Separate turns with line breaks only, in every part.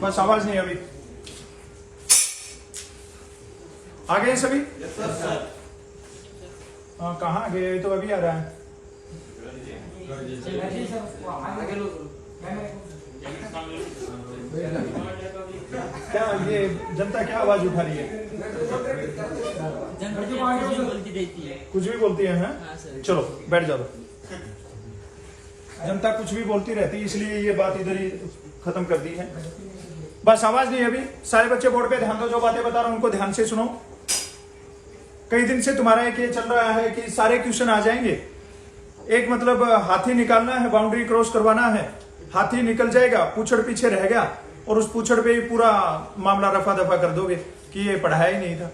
बस आवाज नहीं अभी। आ गए सभी? हाँ, कहाँ गए? ये तो अभी आ रहा है। क्या ये जनता क्या आवाज उठा रही है? कुछ भी बोलती है, हैं? चलो बैठ जाओ। जनता कुछ भी बोलती रहती है, इसलिए ये बात इधर ही खत्म कर दी है। बस आवाज नहीं अभी। सारे बच्चे बोर्ड पे ध्यान दो, जो बातें बता रहा हूं उनको ध्यान से सुनो। कई दिन से तुम्हारा एक ये चल रहा है कि सारे क्वेश्चन आ जाएंगे। एक मतलब हाथी निकालना है, बाउंड्री क्रॉस करवाना है, हाथी निकल जाएगा, पूछड़ पीछे रह गया और उस पूछड़ पे ही पूरा मामला रफा दफा कर दोगे कि ये पढ़ाया ही नहीं था।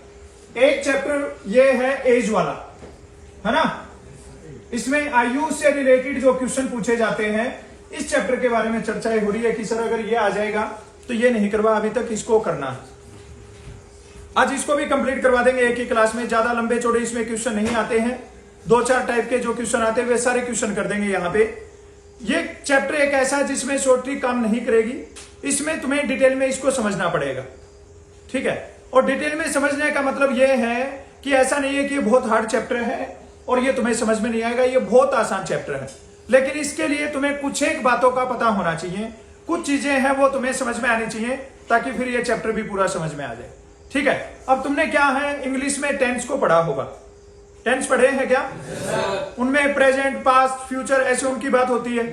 एक चैप्टर ये है एज वाला, है ना? इसमें आयु से रिलेटेड जो क्वेश्चन पूछे जाते हैं, इस चैप्टर के बारे में चर्चाएं हो रही है कि सर अगर ये आ जाएगा तो ये नहीं करवा अभी तक, इसको करना है। आज इसको भी कंप्लीट करवा देंगे एक ही क्लास में। ज्यादा लंबे चौड़े इसमें क्वेश्चन नहीं आते हैं, 2-4 टाइप के जो क्वेश्चन आते हैं वे सारे क्वेश्चन कर देंगे यहाँ पे। ये चैप्टर एक ऐसा है जिसमें शॉर्ट ट्रिक काम नहीं करेगी, इसमें तुम्हें डिटेल में इसको समझना पड़ेगा, ठीक है? और डिटेल में समझने का मतलब ये है कि ऐसा नहीं है कि ये बहुत हार्ड चैप्टर है और ये तुम्हें समझ में नहीं आएगा। ये बहुत आसान चैप्टर है, लेकिन इसके लिए तुम्हें कुछ एक बातों का पता होना चाहिए, कुछ चीजें हैं वो तुम्हें समझ में आनी चाहिए, ताकि फिर ये चैप्टर भी पूरा समझ में आ जाए, ठीक है? अब तुमने क्या है, इंग्लिश में टेंस को पढ़ा होगा। टेंस पढ़े हैं क्या? उनमें प्रेजेंट, पास्ट, फ्यूचर ऐसे उनकी बात होती है।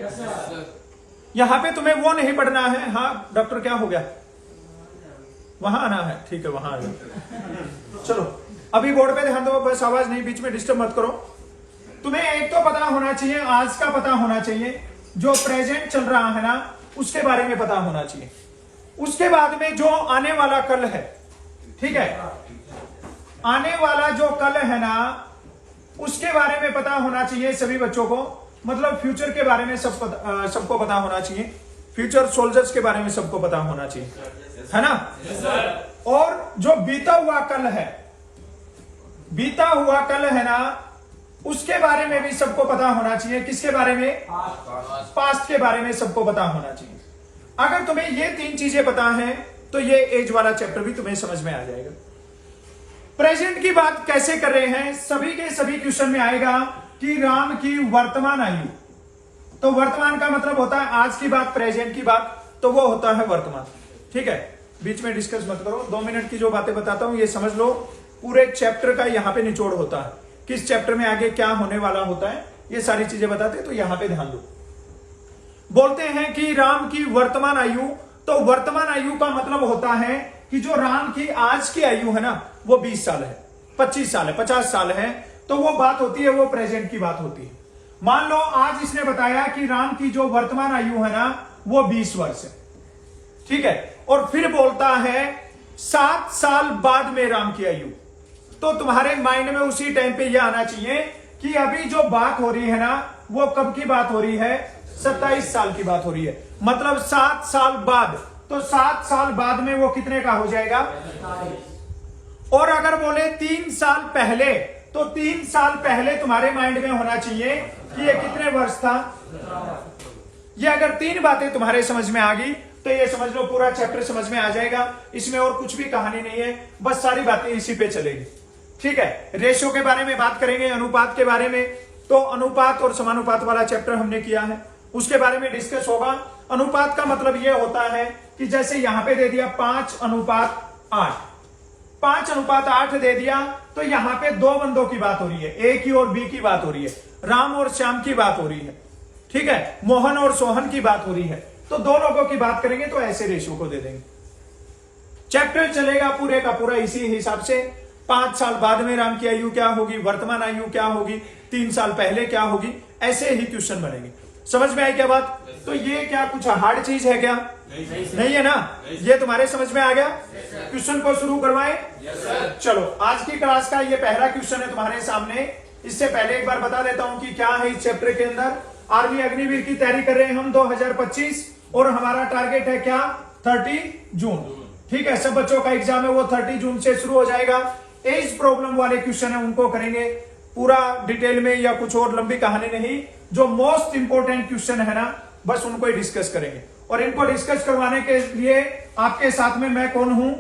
यहां पे तुम्हें वो नहीं पढ़ना है। हाँ डॉक्टर, क्या हो गया? वहां आना है, ठीक है, वहां आ जाओ। चलो अभी बोर्ड पे ध्यान दो, बस आवाज नहीं, बीच में डिस्टर्ब मत करो। तुम्हें एक तो पता होना चाहिए, आज का पता होना चाहिए, जो प्रेजेंट चल रहा है ना उसके बारे में पता होना चाहिए। उसके बाद में जो आने वाला कल है, ठीक है, आने वाला जो कल है ना उसके बारे में पता होना चाहिए सभी बच्चों को। मतलब फ्यूचर के बारे में सबको पता होना चाहिए, फ्यूचर सोल्जर्स के बारे में सबको पता होना चाहिए, है ना? और जो बीता हुआ कल है, बीता हुआ कल है ना, उसके बारे में भी सबको पता होना चाहिए। किसके बारे में? पास्ट के बारे में सबको पता होना चाहिए। अगर तुम्हें ये 3 चीजें पता हैं तो ये एज वाला चैप्टर भी तुम्हें समझ में आ जाएगा। प्रेजेंट की बात कैसे कर रहे हैं, सभी के सभी क्वेश्चन में आएगा कि राम की वर्तमान आयु। तो वर्तमान का मतलब होता है आज की बात, प्रेजेंट की बात, तो वो होता है वर्तमान, ठीक है? बीच में डिस्कस मत करो, 2 मिनट की जो बातें बताता हूं ये समझ लो। पूरे चैप्टर का यहां पे निचोड़ होता है, किस चैप्टर में आगे क्या होने वाला होता है, ये सारी चीजें बताते हैं, तो यहां पे ध्यान दो। बोलते हैं कि राम की वर्तमान आयु, तो वर्तमान आयु का मतलब होता है कि जो राम की आज की आयु है ना वो 20 साल है, 25 साल है, 50 साल है, तो वो बात होती है, वो प्रेजेंट की बात होती है। मान लो आज इसने बताया कि राम की जो वर्तमान आयु है ना वो 20 वर्ष है, ठीक है? और फिर बोलता है 7 साल बाद में राम की आयु, तो तुम्हारे माइंड में उसी टाइम पे यह आना चाहिए कि अभी जो बात हो रही है ना वो कब की बात हो रही है? 27 साल की बात हो रही है। मतलब 7 साल बाद, तो 7 साल बाद में वो कितने का हो जाएगा? और अगर बोले 3 साल पहले, तो 3 साल पहले तुम्हारे माइंड में होना चाहिए कि ये कितने वर्ष था। ये अगर 3 बातें तुम्हारे समझ में आ गई तो ये समझ लो पूरा चैप्टर समझ में आ जाएगा। इसमें और कुछ भी कहानी नहीं है, बस सारी बातें इसी पे चलेगी, ठीक है? रेशियो के बारे में बात करेंगे, अनुपात के बारे में, तो अनुपात और समानुपात वाला चैप्टर हमने किया है, उसके बारे में डिस्कस होगा। अनुपात का मतलब यह होता है कि जैसे यहां पे दे दिया 5:8, 5:8 दे दिया, तो यहां पे 2 बंदों की बात हो रही है, ए की और बी की बात हो रही है, राम और श्याम की बात हो रही है, ठीक है? मोहन और सोहन की बात हो रही है, तो 2 लोगों की बात करेंगे तो ऐसे रेशियो को दे देंगे। चैप्टर चलेगा पूरे का पूरा इसी हिसाब से। 5 साल बाद में राम की आयु क्या होगी, वर्तमान आयु क्या होगी, 3 साल पहले क्या होगी, ऐसे ही क्वेश्चन बनेंगे। समझ में आई क्या बात? तो ये क्या कुछ हार्ड चीज है क्या? नहीं है ना? ये तुम्हारे समझ में आ गया? क्वेश्चन को शुरू करवाएं? चलो आज की क्लास का ये पहला क्वेश्चन है तुम्हारे सामने। इससे पहले एक बार बता देता हूं कि क्या है इस चैप्टर के अंदर। आर्मी अग्निवीर की तैयारी कर रहे हैं हम 2025, और हमारा टारगेट है क्या? 30 जून, ठीक है? सब बच्चों का एग्जाम है वो 30 जून से शुरू हो जाएगा। एज प्रॉब्लम वाले क्वेश्चन है उनको करेंगे पूरा डिटेल में, या कुछ और लंबी कहानी नहीं। जो मोस्ट इंपोर्टेंट क्वेश्चन है ना बस उनको ही डिस्कस करेंगे। और इनको डिस्कस करवाने के लिए आपके साथ में मैं कौन हूं?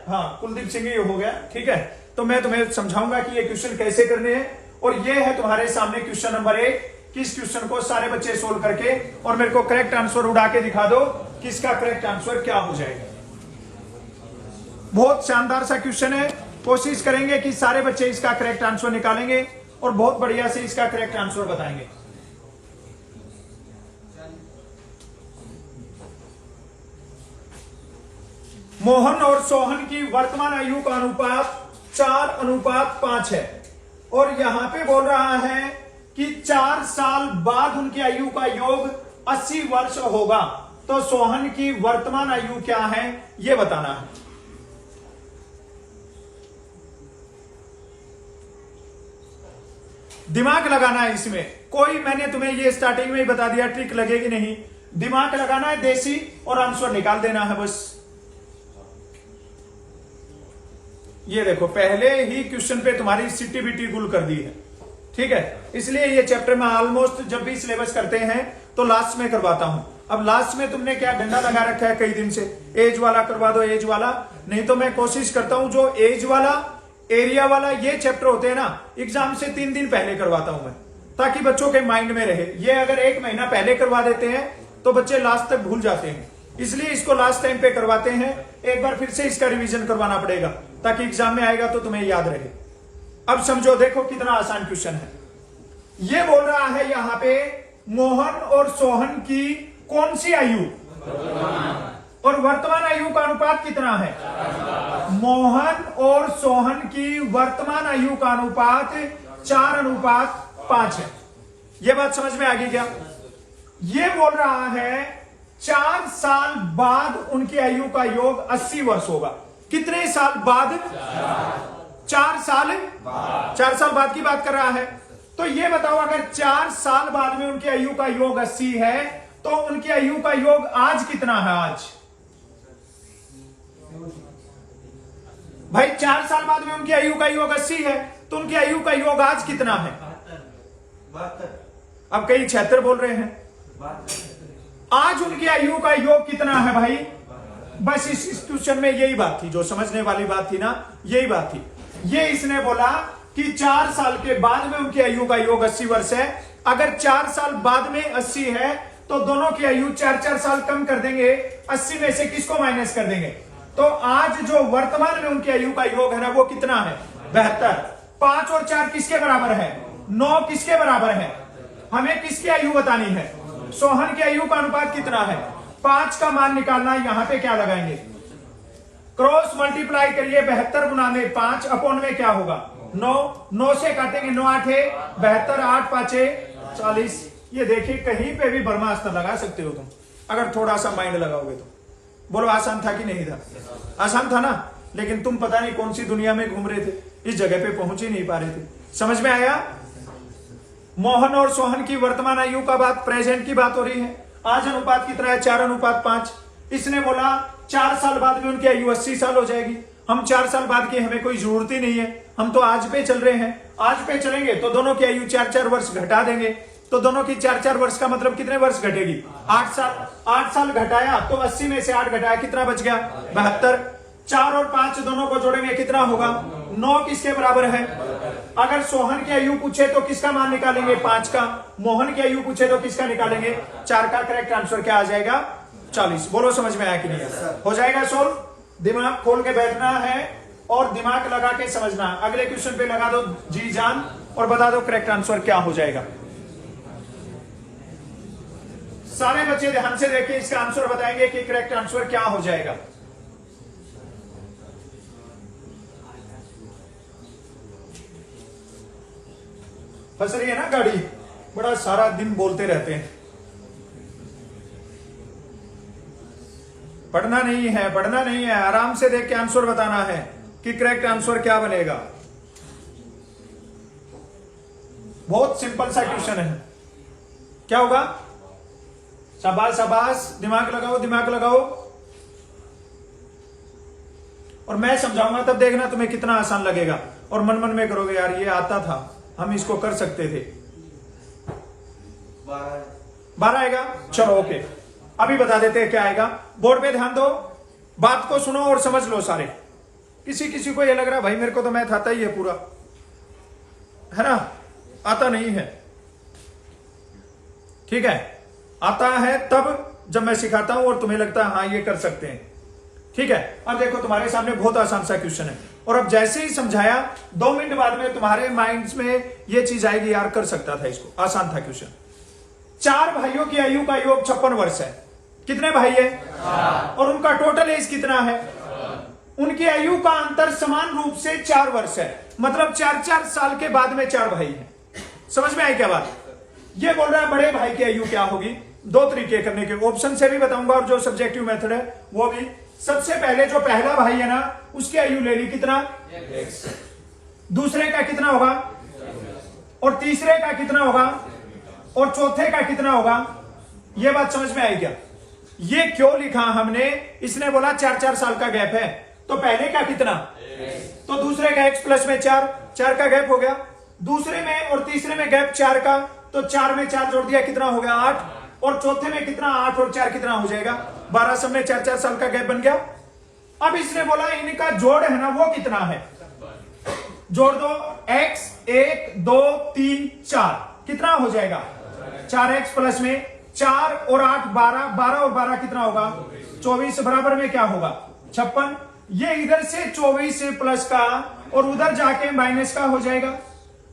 हाँ, कुलदीप सिंह ही हो गया, ठीक है। तो मैं तुम्हें समझाऊंगा कि ये क्वेश्चन कैसे करने हैं। और ये है तुम्हारे सामने क्वेश्चन नंबर 1। किस क्वेश्चन को सारे बच्चे सोल्व करके और मेरे को करेक्ट आंसर उड़ा के दिखा दो कि इसका करेक्ट आंसर क्या हो जाएगा। बहुत शानदार सा क्वेश्चन है, कोशिश करेंगे कि सारे बच्चे इसका करेक्ट आंसर निकालेंगे और बहुत बढ़िया से इसका करेक्ट आंसर बताएंगे। मोहन और सोहन की वर्तमान आयु का अनुपात 4:5 है और यहां पे बोल रहा है कि 4 साल बाद उनकी आयु का योग 80 वर्ष होगा। तो सोहन की वर्तमान आयु क्या है यह बताना है। दिमाग लगाना है इसमें, कोई मैंने तुम्हें ये स्टार्टिंग में ही बता दिया, ट्रिक लगेगी नहीं। दिमाग लगाना है देसी और आंसर निकाल देना है बस। ये देखो पहले ही क्वेश्चन पे तुम्हारी सिटी बिटी गुल कर दी है, ठीक है। इसलिए ये चैप्टर में ऑलमोस्ट जब भी सिलेबस करते हैं तो लास्ट में करवाता हूं। अब लास्ट में तुमने क्या डंडा लगा रखा है कई दिन से, एज वाला करवा दो, एज वाला नहीं। तो मैं कोशिश करता हूं जो एज वाला, एरिया वाला ये चैप्टर होते हैं ना, एग्जाम से 3 दिन पहले करवाता हूं मैं, ताकि बच्चों के माइंड में रहे। ये अगर 1 महीना पहले करवा देते हैं तो बच्चे लास्ट तक भूल जाते हैं, इसलिए इसको लास्ट टाइम पे करवाते हैं। एक बार फिर से इसका रिवीजन करवाना पड़ेगा ताकि एग्जाम में आएगा तो तुम्हें याद रहे। अब समझो, देखो कितना आसान क्वेश्चन है। ये बोल रहा है यहां पे मोहन और सोहन की कौन सी आयु और वर्तमान आयु का अनुपात कितना है? मोहन और सोहन की वर्तमान आयु का अनुपात 4:5 है। यह बात समझ में आ गई क्या? यह बोल रहा है 4 साल बाद उनकी आयु का योग 80 वर्ष होगा। कितने साल बाद? 4 साल। 4 साल बाद की बात कर रहा है। तो ये बताओ, अगर 4 साल बाद में उनकी आयु का योग 80 है तो उनकी आयु का योग आज कितना है? आज भाई 4 साल बाद में उनकी आयु का योग 80 है तो उनकी आयु का योग आज कितना है? 72। अब कई 76 बोल रहे हैं। आज उनकी आयु का योग कितना है भाई? बस इस क्वेश्चन में यही बात थी, जो समझने वाली बात थी ना, यही बात थी। ये इसने बोला कि 4 साल के बाद में उनकी आयु का योग 80 वर्ष है। अगर 4 साल बाद में 80 है तो दोनों की आयु 4-4 साल कम कर देंगे, 80 में से किसको माइनस कर देंगे? तो आज जो वर्तमान में उनकी आयु का योग है ना, वो कितना है? 72। 5 और 4 किसके बराबर है? 9 किसके बराबर है? हमें किसकी आयु बतानी है? सोहन की आयु का अनुपात कितना है? 5 का मान निकालना। यहां पे क्या लगाएंगे? क्रॉस मल्टीप्लाई करिए। 72 गुना में 5 अपॉन में क्या होगा? 9 से काटेंगे, 9 8 72, 8 5 40। ये देखिए कहीं पे भी ब्रह्मास्त्र लगा सकते हो तुम, अगर थोड़ा सा माइंड लगाओगे तो। बोलो आसान था कि नहीं था? आसान था ना। लेकिन तुम पता नहीं कौन सी दुनिया में घूम रहे थे, इस जगह पे पहुंच ही नहीं पा रहे थे। समझ में आया? मोहन और सोहन की वर्तमान आयु का बात, प्रेजेंट की बात हो रही है। आज अनुपात कितना है? 4:5। इसने बोला 4 साल बाद में उनकी आयु 80 साल हो जाएगी। हम 4 साल बाद की हमें कोई जरूरत ही नहीं है, हम तो आज पे चल रहे हैं। आज पे चलेंगे तो दोनों की आयु 4-4 वर्ष घटा देंगे। तो दोनों की 4-4 वर्ष का मतलब कितने वर्ष घटेगी? 8 साल। 8 साल घटाया तो 80 में से 8 घटाया, कितना बच गया? 72। 4 और 5 दोनों को जोड़ेंगे, कितना होगा? 9 किसके बराबर है? अगर सोहन की आयु पूछे तो किसका मान निकालेंगे? 5 का। मोहन की आयु पूछे तो किसका निकालेंगे? 4 का। करेक्ट आंसर क्या आ जाएगा? 40। बोलो समझ में आया कि नहीं? हो जाएगा सोल्व। दिमाग खोल के बैठना है और दिमाग लगा के समझना। अगले क्वेश्चन पे लगा दो जी जान और बता दो करेक्ट आंसर क्या हो जाएगा। सारे बच्चे ध्यान से देखें, इसका आंसर बताएंगे कि करेक्ट आंसर क्या हो जाएगा। फंस रही है ना गाड़ी, बड़ा सारा दिन बोलते रहते हैं। पढ़ना नहीं है, पढ़ना नहीं है, आराम से देख के आंसर बताना है कि करेक्ट आंसर क्या बनेगा। बहुत सिंपल सा क्वेश्चन है। क्या होगा? शाबाश शाबाश, दिमाग लगाओ, दिमाग लगाओ। और मैं समझाऊंगा तब देखना तुम्हें कितना आसान लगेगा और मन मन में करोगे यार ये आता था, हम इसको कर सकते थे। 12 आएगा। चलो ओके, अभी बता देते हैं क्या आएगा। बोर्ड पे ध्यान दो, बात को सुनो और समझ लो सारे। किसी किसी को ये लग रहा भाई मेरे को तो मैथ आता ही है पूरा, है ना? आता नहीं है, ठीक है? आता है तब जब मैं सिखाता हूं और तुम्हें लगता है हाँ ये कर सकते हैं, ठीक है? अब देखो तुम्हारे सामने बहुत आसान सा क्वेश्चन है, और अब जैसे ही समझाया 2 मिनट बाद में तुम्हारे माइंड्स में ये चीज आएगी, यार कर सकता था इसको, आसान था क्वेश्चन। 4 भाइयों की आयु का योग 56 वर्ष है। कितने भाई है? और उनका टोटल एज कितना है? उनकी आयु का अंतर समान रूप से 4 वर्ष है, मतलब 4-4 साल के बाद में 4 भाई हैं। समझ में आई क्या बात? ये बोल रहा है बड़े भाई की आयु क्या होगी। 2 तरीके करने के, ऑप्शन से भी बताऊंगा और जो सब्जेक्टिव मेथड है वो भी। सबसे पहले जो पहला भाई है ना, उसकी आयु ले ली कितना? दूसरे का कितना होगा? और तीसरे का कितना होगा? और चौथे का कितना होगा? ये बात समझ में आई क्या? ये क्यों लिखा हमने? इसने बोला 4-4 साल का गैप है, तो पहले का कितना? तो दूसरे का x प्लस में 4 का गैप हो गया। दूसरे में और तीसरे में गैप 4 का, तो 4 में 4 जोड़ दिया, कितना हो गया? 8। और चौथे में कितना? 8 और 4 कितना हो जाएगा? 12। सब में 4-4 साल का गैप बन गया। अब इसने बोला इनका जोड़ है ना वो कितना है? जोड़ दो, x 1 2 3 4 कितना हो जाएगा? 4x प्लस में 4 और 8 12, 12 और 12 कितना होगा? 24। बराबर में क्या होगा? 56। ये इधर से 24 प्लस का और उधर जाके माइनस का हो जाएगा,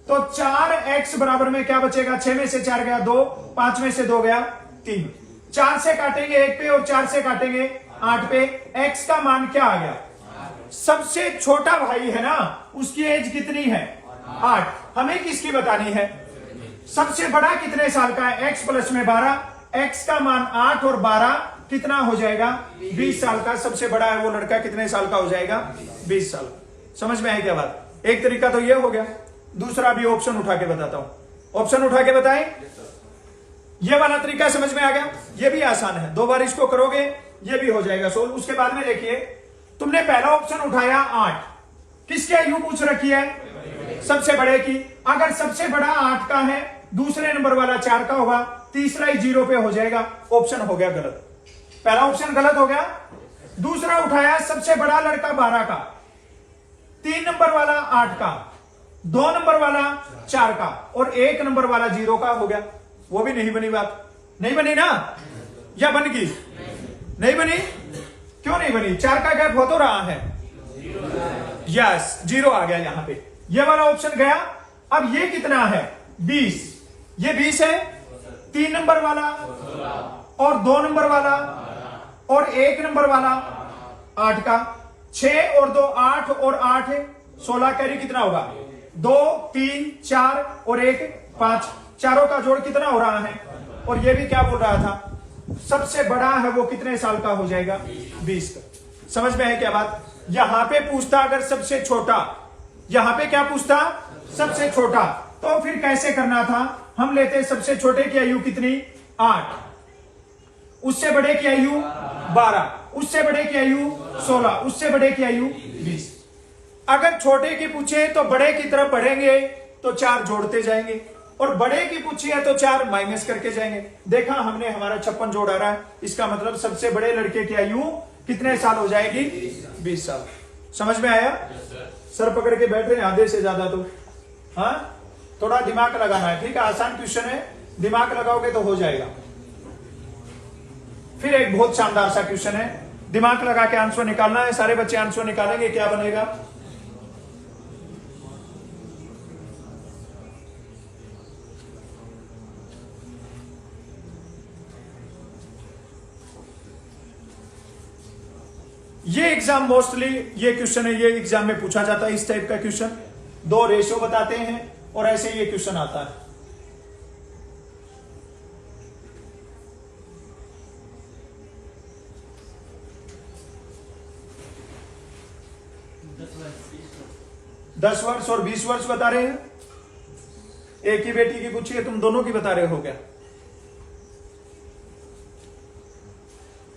तो 4x बराबर में क्या बचेगा? 6 में से 4 गया 2, 5 में से 2 गया 3। 4 से काटेंगे 1 पे और 4 से काटेंगे 8 पे, x का मान क्या आ गया? सबसे छोटा भाई है ना, उसकी एज कितनी है? 8। हमें किसकी बतानी है? सबसे बड़ा कितने साल का है? x प्लस में 12, x का मान 8 और 12 कितना हो जाएगा? 20 साल का। सबसे बड़ा है वो लड़का, कितने साल का हो जाएगा? 20 साल। समझ में आई क्या बात? एक तरीका तो ये हो गया, दूसरा भी ऑप्शन उठा के बताता हूं। ऑप्शन उठा के बताएं, ये वाला तरीका समझ में आ गया? ये भी आसान है, 2 बार इसको करोगे ये भी हो जाएगा सोल्व। उसके बाद में देखिए, तुमने पहला ऑप्शन उठाया 8, किसकी आयु पूछ रखी है? सबसे बड़े की। अगर सबसे बड़ा 8 का है, दूसरे नंबर वाला 4 का होगा, तीसरा ही 0 पे हो जाएगा। ऑप्शन हो गया गलत, पहला ऑप्शन गलत हो गया। दूसरा उठाया सबसे बड़ा लड़का 12 का, 3 नंबर वाला 8 का, 2 नंबर वाला 4 का, और 1 नंबर वाला 0 का हो गया। वो भी नहीं बनी बात, नहीं बनी ना? या बन गई? नहीं बनी। क्यों नहीं बनी? 4 का गैप हो तो रहा है, यस 0 आ गया यहां पे, ये वाला ऑप्शन गया। अब ये कितना है? 20। ये 20 है, 3 नंबर वाला और 2 नंबर वाला और 1 नंबर वाला 8 का, 6 और 2 8 और 8 16, कैरी कितना होगा? 2 3 4 और 1 5, चारों का जोड़ कितना हो रहा है? और ये भी क्या बोल रहा था? सबसे बड़ा है वो कितने साल का हो जाएगा? 20 का। समझ में है क्या बात? यहां पे पूछता अगर सबसे छोटा, यहां पे क्या पूछता? सबसे छोटा। तो फिर कैसे करना था? हम लेते सबसे छोटे की आयु कितनी? 8, उससे बड़े की आयु 12, उससे बड़े की आयु 16, उससे बड़े की आयु 20। अगर छोटे की पूछे तो बड़े की तरफ बढ़ेंगे तो 4 जोड़ते जाएंगे, और बड़े की पूछी है तो 4 माइनस करके जाएंगे। देखा हमने, हमारा 56 जोड़ आ रहा है, इसका मतलब सबसे बड़े लड़के की आयु कितने साल हो जाएगी? 20 साल। समझ में आया? सर पकड़ के बैठ रहे हैं आधे से ज्यादा तो, हाँ थोड़ा दिमाग लगाना है, ठीक है? आसान क्वेश्चन है, दिमाग लगाओगे तो हो जाएगा। फिर एक बहुत शानदार सा क्वेश्चन है, दिमाग लगा के आंसर निकालना है। सारे बच्चे आंसर निकालेंगे, क्या बनेगा? ये एग्जाम मोस्टली ये क्वेश्चन है, ये एग्जाम में पूछा जाता है इस टाइप का क्वेश्चन। 2 रेशियो बताते हैं और ऐसे ये क्वेश्चन आता है। दस वर्ष और 20 वर्ष बता रहे हैं। एक ही बेटी की पूछी है, तुम दोनों की बता रहे हो क्या?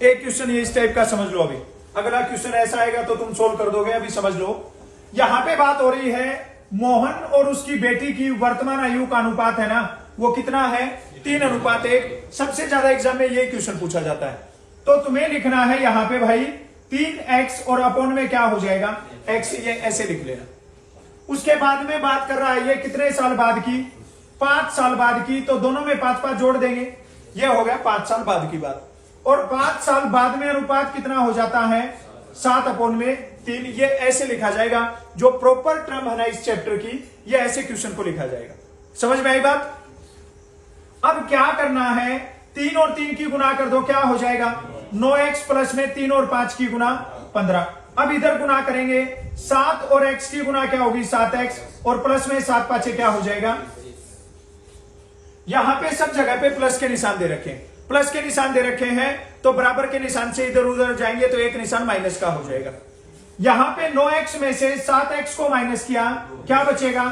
एक क्वेश्चन ये इस टाइप का समझ लो। अभी अगला क्वेश्चन ऐसा आएगा तो तुम सोल्व कर दोगे। अभी समझ लो, यहां पे बात हो रही है मोहन और उसकी बेटी की वर्तमान आयु का अनुपात है ना, वो कितना है 3:1। सबसे ज्यादा एग्जाम में ये क्वेश्चन पूछा जाता है। तो तुम्हें लिखना है यहाँ पे भाई 3x और अपॉन में क्या हो जाएगा x, ये ऐसे लिख लेना। उसके बाद में बात कर रहा है ये कितने साल बाद की, 5 साल बाद की, तो दोनों में 5 जोड़ देंगे, ये हो गया 5 साल बाद की बात। और 5 साल बाद में अनुपात कितना हो जाता है 7/3, ये ऐसे लिखा जाएगा। जो प्रॉपर टर्म है ना इस चैप्टर की, ये ऐसे क्वेश्चन को लिखा जाएगा। समझ में आई बात? अब क्या करना है, 3 और 3 की गुना कर दो, क्या हो जाएगा 9x प्लस में 3 और 5 की गुना 15। अब इधर गुना करेंगे 7 और x की गुना क्या होगी 7x, और प्लस में 7 5 क्या हो जाएगा। यहां पे सब जगह पे प्लस के निशान दे रखे हैं, प्लस के निशान दे रखे हैं, तो बराबर के निशान से इधर उधर जाएंगे तो एक निशान माइनस का हो जाएगा। यहां पे 9x में से 7x को माइनस किया, क्या बचेगा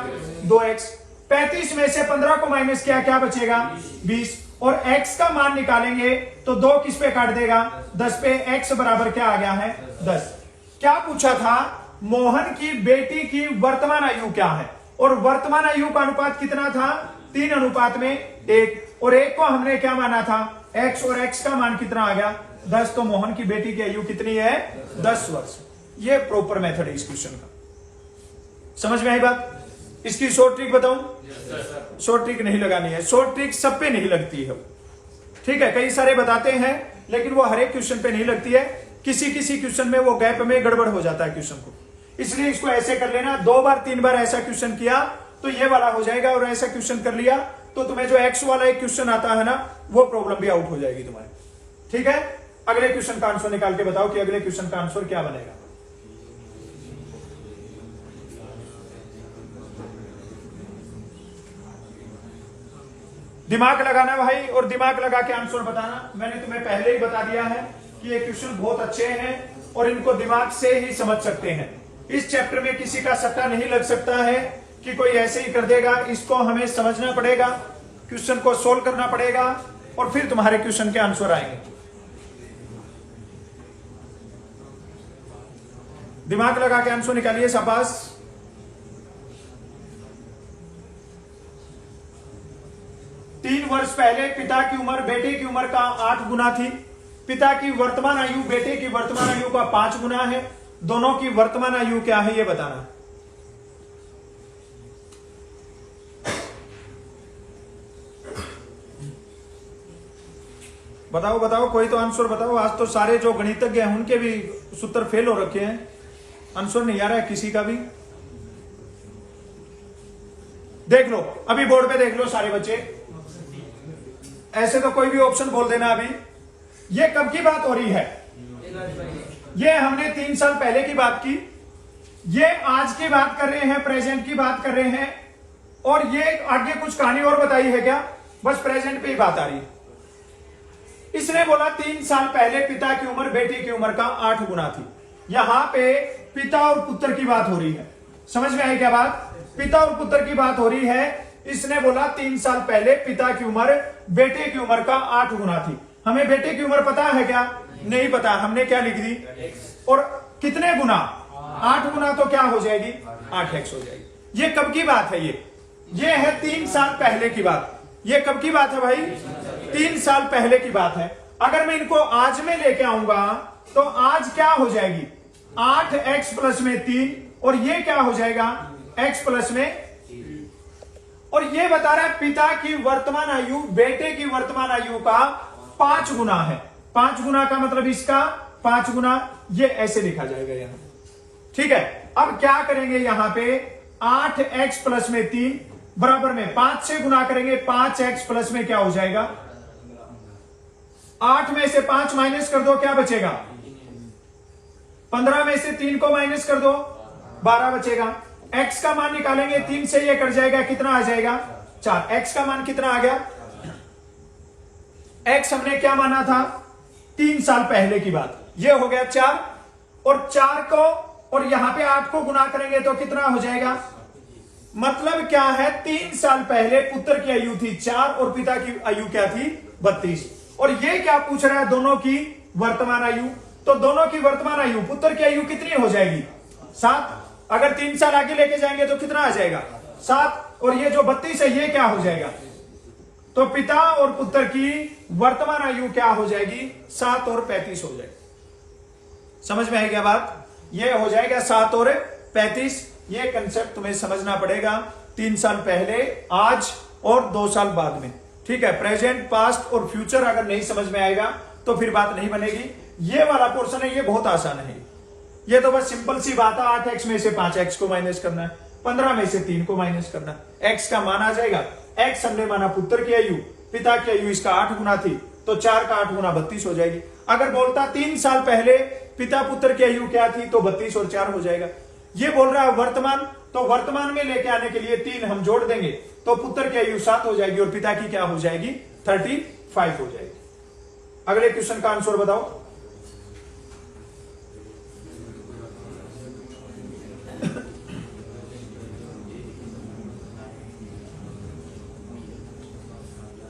2x। 35 में से 15 को माइनस किया, क्या बचेगा 20। और x का मान निकालेंगे तो 2 किस पे काट देगा 10 पे, x बराबर क्या आ गया है 10। क्या पूछा था, मोहन की बेटी की वर्तमान आयु क्या है, और वर्तमान आयु का अनुपात कितना था 3:1, और 1 को हमने क्या माना था x, और x का मान कितना आ गया 10। तो मोहन की बेटी की आयु कितनी है 10 वर्ष। ये प्रॉपर मेथड है इस क्वेश्चन का। समझ में आई बात? इसकी शॉर्ट ट्रिक बताऊं? शॉर्ट ट्रिक नहीं लगानी है, शॉर्ट ट्रिक सब पे नहीं लगती है, ठीक है। कई सारे बताते हैं लेकिन वो हर एक क्वेश्चन पे नहीं लगती है, किसी किसी क्वेश्चन में वो गैप में गड़बड़ हो जाता है क्वेश्चन को। इसलिए इसको ऐसे कर लेना, 2 बार 3 बार ऐसा क्वेश्चन किया तो ये वाला हो जाएगा, और ऐसा क्वेश्चन कर लिया तो तुम्हें जो एक्स वाला एक क्वेश्चन आता है ना, वो प्रॉब्लम भी आउट हो जाएगी तुम्हारी, ठीक है। अगले क्वेश्चन का आंसर निकाल के बताओ कि अगले क्वेश्चन का आंसर क्या बनेगा। दिमाग लगाना भाई, और दिमाग लगा के आंसर बताना। मैंने तुम्हें पहले ही बता दिया है कि ये क्वेश्चन बहुत अच्छे हैं और इनको दिमाग से ही समझ सकते हैं। इस चैप्टर में किसी का सट्टा नहीं लग सकता है कि कोई ऐसे ही कर देगा, इसको हमें समझना पड़ेगा, क्वेश्चन को सोल्व करना पड़ेगा, और फिर तुम्हारे क्वेश्चन के आंसर आएंगे। दिमाग लगा के आंसर निकालिए, शाबाश। तीन वर्ष पहले पिता की उम्र बेटे की उम्र का 8 गुना थी। पिता की वर्तमान आयु बेटे की वर्तमान आयु का 5 गुना है। दोनों की वर्तमान आयु क्या है ये बताना। बताओ बताओ, कोई तो आंसर बताओ। आज तो सारे जो गणितज्ञ हैं उनके भी सूत्र फेल हो रखे हैं, आंसर नहीं आ रहा है किसी का भी। देख लो अभी बोर्ड पे, देख लो सारे बच्चे, ऐसे तो कोई भी ऑप्शन बोल देना। अभी ये कब की बात हो रही है? ये हमने 3 साल पहले की बात की, ये आज की बात कर रहे हैं, प्रेजेंट की बात कर रहे हैं, और ये आगे कुछ कहानी और बताई है क्या? बस प्रेजेंट पे ही बात आ रही है। इसने बोला 3 साल पहले पिता की उम्र बेटे की उम्र का 8 गुना थी। यहां पे पिता और पुत्र की बात हो रही है। समझ में आई क्या बात? पिता और पुत्र की बात हो रही है। इसने बोला 3 साल पहले पिता की उम्र बेटे की उम्र का 8 गुना थी। हमें बेटे की उम्र पता है क्या? नहीं पता। हमने क्या लिख दी? और कितने गुना? 8 गुना, तो क्या हो जाएगी 8x हो जाएगी। ये कब की बात है? ये है 3 साल पहले की बात। ये कब की बात है भाई? 3 साल पहले की बात है। अगर मैं इनको आज में लेके आऊंगा तो आज क्या हो जाएगी 8x प्लस में 3, और ये क्या हो जाएगा x प्लस में, और ये बता रहा है पिता की वर्तमान आयु बेटे की वर्तमान आयु का 5 गुना है। 5 गुना का मतलब इसका 5 गुना, ये ऐसे लिखा जाएगा यहां, ठीक है। अब क्या करेंगे यहां पे 8x प्लस में 3 बराबर में 5 से गुना करेंगे, 5x प्लस में क्या हो जाएगा 8 में से 5 माइनस कर दो, क्या बचेगा 15 में से 3 को माइनस कर दो 12 बचेगा। x का मान निकालेंगे, 3 से ये कट जाएगा, कितना आ जाएगा 4। x का मान कितना आ गया? x हमने क्या माना था 3 साल पहले की बात, ये हो गया 4, और 4 को और यहां पे 8 को गुना करेंगे तो कितना हो जाएगा? मतलब क्या है 3 साल पहले पुत्र की आयु थी 4 और पिता की आयु क्या थी 32। और ये क्या पूछ रहा है? दोनों की वर्तमान आयु। तो दोनों की वर्तमान आयु, पुत्र की आयु कितनी हो जाएगी 7। अगर 3 साल आगे लेके जाएंगे तो कितना आ जाएगा 7, और ये जो 32 है ये क्या हो जाएगा तो पिता और पुत्र की वर्तमान आयु क्या हो जाएगी? 7 और 35 हो जाएगी। समझ में आई क्या बात? ये हो जाएगा 7 और 35। ये कंसेप्ट तुम्हें समझना पड़ेगा 3 साल पहले, आज और 2 साल बाद में। ठीक है, प्रेजेंट, पास्ट और फ्यूचर अगर नहीं समझ में आएगा तो फिर बात नहीं बनेगी। ये वाला पोर्शन है, ये बहुत आसान है। ये तो बस सिंपल सी बात है, 8x में से 5x को माइनस करना है, 15 में से 3 को माइनस करना है, x का मान आ जाएगा। x हमने माना पुत्र की आयु, पिता की आयु इसका 8 गुना थी, तो 4 का 8 गुना 32 हो जाएगी। अगर बोलता 3 साल पहले पिता पुत्र की आयु क्या थी, तो 32 और 4 हो जाएगा। ये बोल रहा है वर्तमान, तो वर्तमान में लेके आने के लिए 3 हम जोड़ देंगे, तो पुत्र की आयु 7 हो जाएगी और पिता की क्या हो जाएगी? 35 हो जाएगी। अगले क्वेश्चन का आंसर बताओ।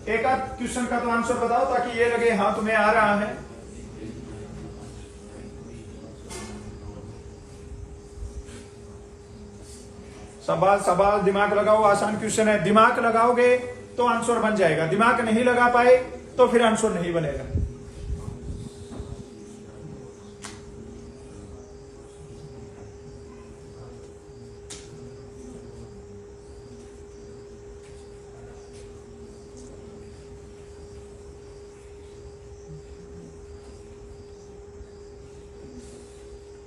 एक आध क्वेश्चन का तो आंसर बताओ ताकि ये लगे हाँ तुम्हें आ रहा है। सवाल दिमाग लगाओ, आसान क्वेश्चन है। दिमाग लगाओगे तो आंसर बन जाएगा, दिमाग नहीं लगा पाए तो फिर आंसर नहीं बनेगा।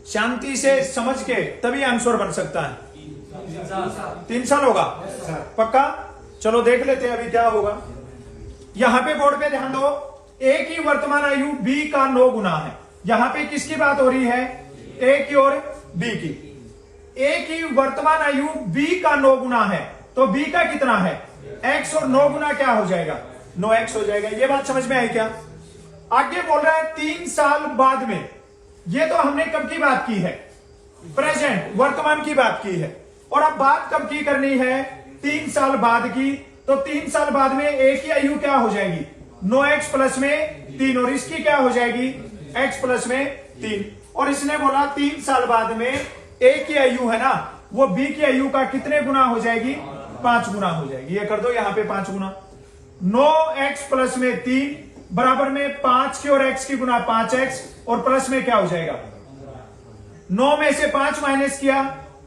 शांति से समझ के तभी आंसर बन सकता है। 3 साल होगा पक्का? चलो देख लेते हैं अभी क्या होगा। यहां पे बोर्ड पे ध्यान दो, ए की वर्तमान आयु बी का 9 गुना है। यहां पे किसकी बात हो रही है? ए की और बी की। ए की वर्तमान आयु बी का 9 गुना है, तो बी का कितना है? x, और 9 गुना क्या हो जाएगा? 9x हो जाएगा। ये बात समझ में आई क्या? आगे बोल रहा है 3 साल बाद में। ये तो हमने कब की बात की है? प्रेजेंट, वर्तमान की बात की है। और अब बात कब की करनी है? 3 साल बाद की। तो 3 साल बाद में ए की आयु क्या हो जाएगी? 9x प्लस में 3, और इसकी क्या हो जाएगी? x प्लस में 3। और इसने बोला 3 साल बाद में ए की आयु है ना, वो बी की आयु का कितने गुना हो जाएगी? 5 गुना हो जाएगी। ये कर दो यहां पे 5 गुना। 9x प्लस में 3 बराबर में 5 की और x की गुना 5x, और प्लस में क्या हो जाएगा? 9 में से 5 माइनस किया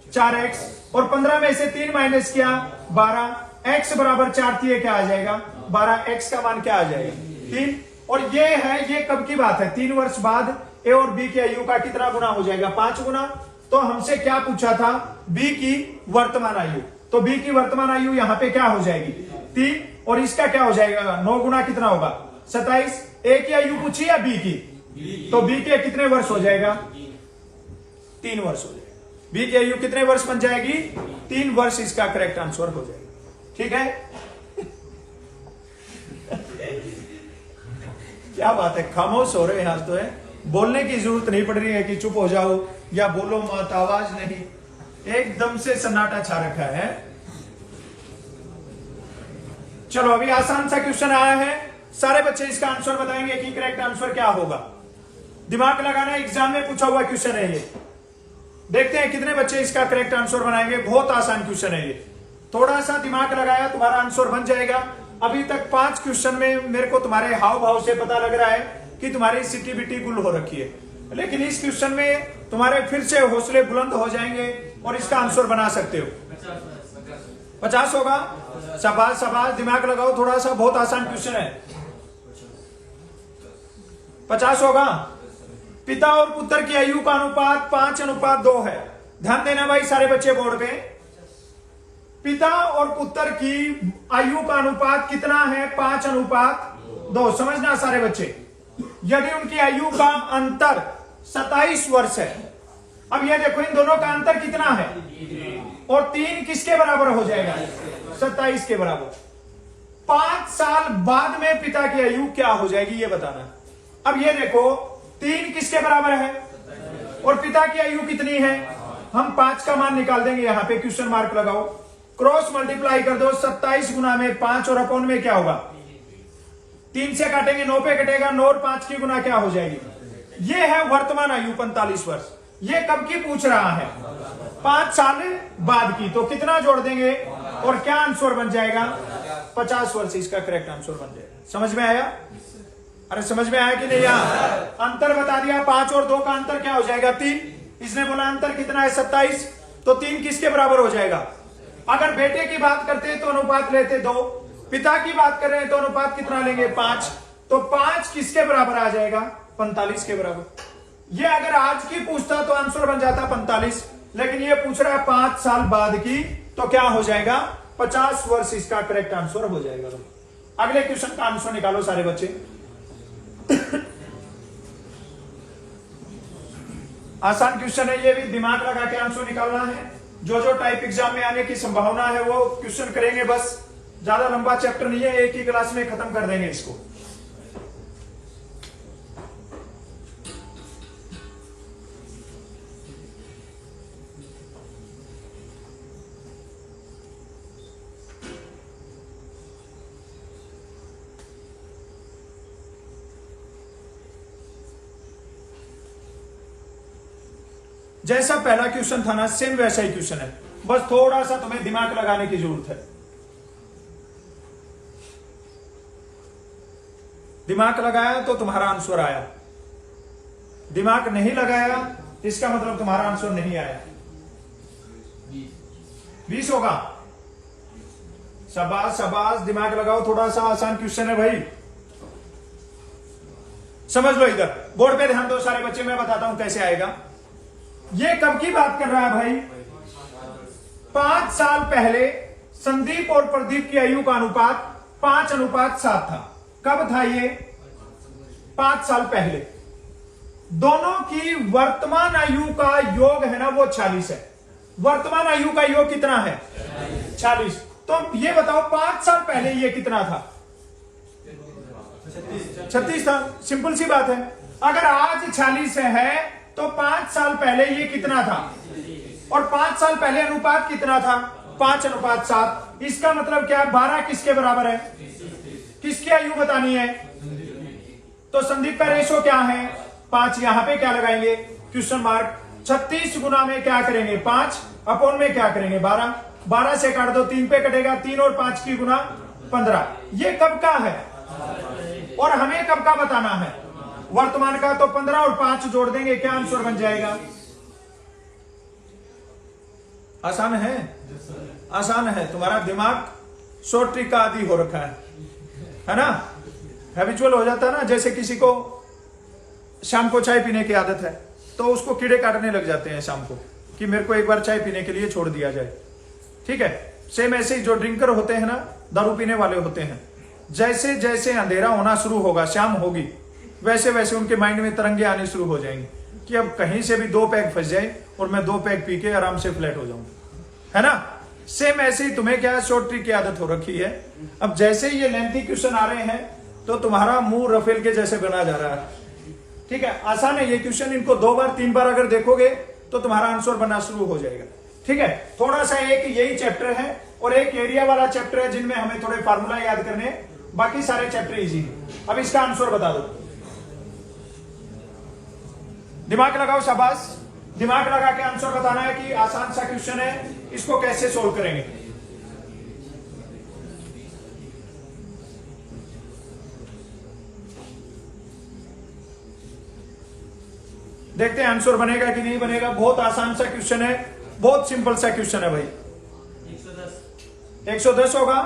4x, और 15 में से 3 माइनस किया 12। x बराबर 4 थी, क्या आ जाएगा? 12। x का मान क्या आ जाएगा? 3। और ये है, ये कब की बात है? 3 वर्ष बाद ए और बी की आयु का कितना गुना हो जाएगा? 5 गुना। तो हमसे क्या पूछा था? बी की वर्तमान आयु। तो बी की वर्तमान आयु यहां पे क्या हो जाएगी? 3, और इसका क्या हो जाएगा? 9 गुना कितना होगा? 27। ए की आयु पूछी या बी की? तो बी के कितने वर्ष हो जाएगा? 3 वर्ष हो जाएगा। बी की आयु कितने वर्ष बन जाएगी? 3 वर्ष इसका करेक्ट आंसर हो जाएगा। ठीक है? क्या बात है, खामोश हो रहे हैं आज तो है। बोलने की जरूरत नहीं पड़ रही है कि चुप हो जाओ या बोलो मत, आवाज नहीं, एकदम से सन्नाटा छा रखा है। चलो अभी आसान सा क्वेश्चन आया है, सारे बच्चे इसका आंसर बताएंगे कि करेक्ट आंसर क्या होगा। दिमाग लगाना, एग्जाम में पूछा हुआ क्वेश्चन है ये। देखते हैं कितने बच्चे इसका करेक्ट आंसर बनाएंगे। बहुत आसान क्वेश्चन है ये, थोड़ा सा दिमाग लगाया तुम्हारा आंसर बन जाएगा। अभी तक 5 क्वेश्चन में मेरे को तुम्हारे हाव भाव से पता लग रहा है कि तुम्हारी सिटी बिटी गुल हो रखी है, लेकिन इस क्वेश्चन में तुम्हारे फिर से हौसले बुलंद हो जाएंगे और इसका आंसर बना सकते हो। 50 होगा? शाबाश शाबाश, दिमाग लगाओ थोड़ा सा, बहुत आसान क्वेश्चन है। 50 होगा। पिता और पुत्र की आयु का अनुपात 5:2 है। ध्यान देना भाई सारे बच्चे बोर्ड पे। पिता और पुत्र की आयु का अनुपात कितना है? 5:2। समझना सारे बच्चे। यदि उनकी आयु का अंतर 27 वर्ष है, अब ये देखो इन दोनों का अंतर कितना है, और 3 किसके बराबर हो जाएगा? 27 के बराबर। 5 साल बाद में पिता की आयु क्या हो जाएगी ये बताना। अब ये देखो 3 किसके बराबर है और पिता की आयु कितनी है? हम 5 का मान निकाल देंगे, यहां पे क्वेश्चन मार्क लगाओ, क्रॉस मल्टीप्लाई कर दो। 27 गुना में 5 और अपॉन में क्या होगा? 3 से काटेंगे 9 पे कटेगा, 9 और 5 की गुना क्या हो जाएगी? ये है वर्तमान आयु 45 वर्ष। ये कब की पूछ रहा है? 5 साल बाद की। तो कितना जोड़ देंगे और क्या आंसर बन जाएगा? 50 वर्ष इसका करेक्ट आंसर बन जाएगा। समझ में आया? अरे समझ में आया कि नहीं? यहाँ अंतर बता दिया, 5 और 2 का अंतर क्या हो जाएगा? 3। इसने बोला अंतर कितना है? 27। तो 3 किसके बराबर हो जाएगा? अगर बेटे की बात करते हैं तो अनुपात लेते 2, पिता की बात कर रहे हैं तो अनुपात कितना लेंगे? 5। तो 5 किसके बराबर आ जाएगा? 45 के बराबर। ये अगर आज की पूछता तो आंसर बन जाता 45, लेकिन ये पूछ रहा है 5 साल बाद की, तो क्या हो जाएगा? 50 वर्ष इसका करेक्ट आंसर हो जाएगा। अगले क्वेश्चन का आंसर निकालो सारे बच्चे। आसान क्वेश्चन है, ये भी दिमाग लगा के आंसर निकालना है। जो जो टाइप एग्जाम में आने की संभावना है वो क्वेश्चन करेंगे, बस ज्यादा लंबा चैप्टर नहीं है, एक ही क्लास में खत्म कर देंगे इसको। जैसा पहला क्वेश्चन था ना, सेम वैसा ही क्वेश्चन है, बस थोड़ा सा तुम्हें दिमाग लगाने की जरूरत है। दिमाग लगाया तो तुम्हारा आंसर आया, दिमाग नहीं लगाया इसका मतलब तुम्हारा आंसर नहीं आया। 20 होगा। शाबाश शाबाश, दिमाग लगाओ, थोड़ा सा आसान क्वेश्चन है भाई, समझ लो। इधर बोर्ड पे ध्यान दो सारे बच्चे, मैं बताता हूं कैसे आएगा। ये कब की बात कर रहा है भाई? 5 साल पहले संदीप और प्रदीप की आयु का अनुपात 5:7 था। कब था ये? 5 साल पहले। दोनों की वर्तमान आयु का योग है ना, वो 40 है। वर्तमान आयु का योग कितना है? 40। तो ये बताओ 5 साल पहले ये कितना था? 36 था। सिंपल सी बात है। अगर आज 40 है तो 5 साल पहले ये कितना था? और 5 साल पहले अनुपात कितना था? 5:7। इसका मतलब क्या है? 12 किसके बराबर है? किसकी आयु बतानी है? तो संदीप का रेशो क्या है? 5। यहां पे क्या लगाएंगे? Question mark. 36 गुना में क्या करेंगे? 5 अपॉन में क्या करेंगे? 12। 12 से काट दो, 3 पे कटेगा, 3 और 5 की गुना 15। ये कब का है और हमें कब का बताना है? वर्तमान का। तो 15 और 5 जोड़ देंगे, क्या आंसर बन जाएगा? आसान है? आसान है। तुम्हारा दिमाग शॉर्ट ट्रिक का आदी हो रखा है ना? हैबिचुअल हो जाता है ना, जैसे किसी को शाम को चाय पीने की आदत है तो उसको कीड़े काटने लग जाते हैं शाम को, कि मेरे को एक बार चाय पीने के लिए छोड़ दिया जाए। ठीक है, सेम ऐसे ही जो ड्रिंकर होते हैं ना, दारू पीने वाले होते हैं, जैसे जैसे अंधेरा होना शुरू होगा, शाम होगी, वैसे वैसे उनके माइंड में तरंगे आने शुरू हो जाएंगे कि अब कहीं से भी 2 पैग फंस जाए और मैं 2 पैग पी के आराम से फ्लैट हो जाऊं, है ना? सेम ऐसे ही तुम्हें क्या शॉर्ट ट्रिक की आदत हो रखी है। अब जैसे ये लेंथी क्वेश्चन आ रहे हैं तो तुम्हारा मुंह रफेल के जैसे बना जा रहा है। ठीक है, आसान है ये क्वेश्चन। इनको 2 बार 3 बार अगर देखोगे तो तुम्हारा आंसर बनना शुरू हो जाएगा। ठीक है, थोड़ा सा एक यही चैप्टर है और एक एरिया वाला चैप्टर है जिनमें हमें थोड़े फार्मूला याद करने, बाकी सारे चैप्टर इजी है। अब इसका आंसर बता दो, दिमाग लगाओ। शाबाश, दिमाग लगा के आंसर बताना है कि आसान सा क्वेश्चन है, इसको कैसे सोल्व करेंगे। देखते हैं आंसर बनेगा कि नहीं बनेगा। बहुत आसान सा क्वेश्चन है, बहुत सिंपल सा क्वेश्चन है भाई। 110 होगा।